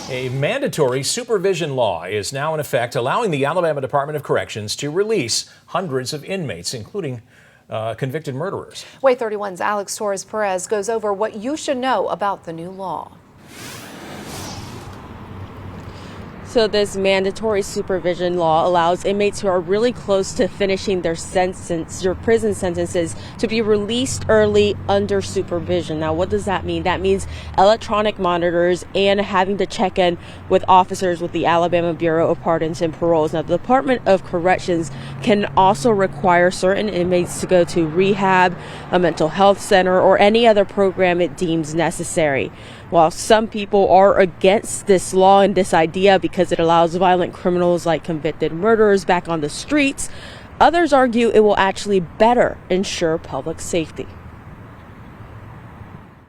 A mandatory supervision law is now in effect, allowing the Alabama Department of Corrections to release hundreds of inmates, including convicted murderers. WAAY 31's Alex Torres Perez goes over what you should know about the new law. So this mandatory supervision law allows inmates who are really close to finishing their prison sentences to be released early under supervision. Now, what does that mean? That means electronic monitors and having to check in with officers with the Alabama Bureau of Pardons and Paroles. Now, the Department of Corrections can also require certain inmates to go to rehab, a mental health center, or any other program it deems necessary. While some people are against this law and this idea because it allows violent criminals like convicted murderers back on the streets, others argue it will actually better ensure public safety.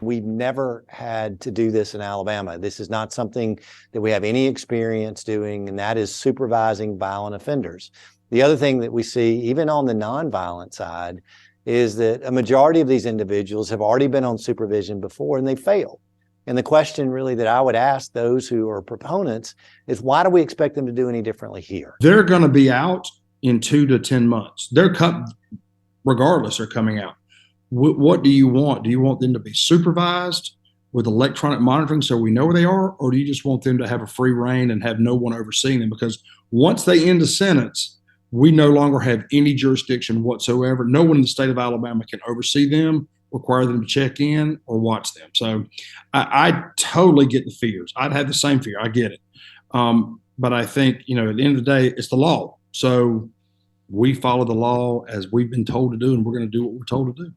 We've never had to do this in Alabama. This is not something that we have any experience doing, and that is supervising violent offenders. The other thing that we see, even on the nonviolent side, is that a majority of these individuals have already been on supervision before and they failed. And the question really that I would ask those who are proponents is, why do we expect them to do any differently here? They're going to be out in 2 to 10 months. Regardless, they're coming out. What do you want? Do you want them to be supervised with electronic monitoring so we know where they are? Or do you just want them to have a free reign and have no one overseeing them? Because once they end a sentence, we no longer have any jurisdiction whatsoever. No one in the state of Alabama can oversee them, require them to check in, or watch them. So I totally get the fears. I'd have the same fear. I get it. But I think, at the end of the day, it's the law. So we follow the law as we've been told to do, and we're going to do what we're told to do.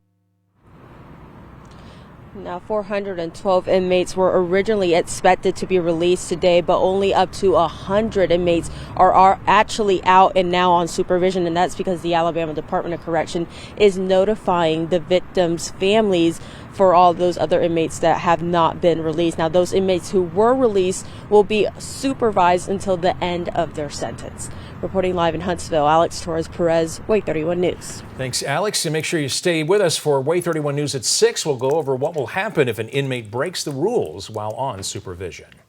Now, 412 inmates were originally expected to be released today, but only up to 100 inmates are actually out and now on supervision, and that's because the Alabama Department of Correction is notifying the victims' families for all those other inmates that have not been released. Now, those inmates who were released will be supervised until the end of their sentence. Reporting live in Huntsville, Alex Torres Perez, WAAY 31 News. Thanks, Alex. And make sure you stay with us for WAAY 31 News at 6. We'll go over what will happen if an inmate breaks the rules while on supervision.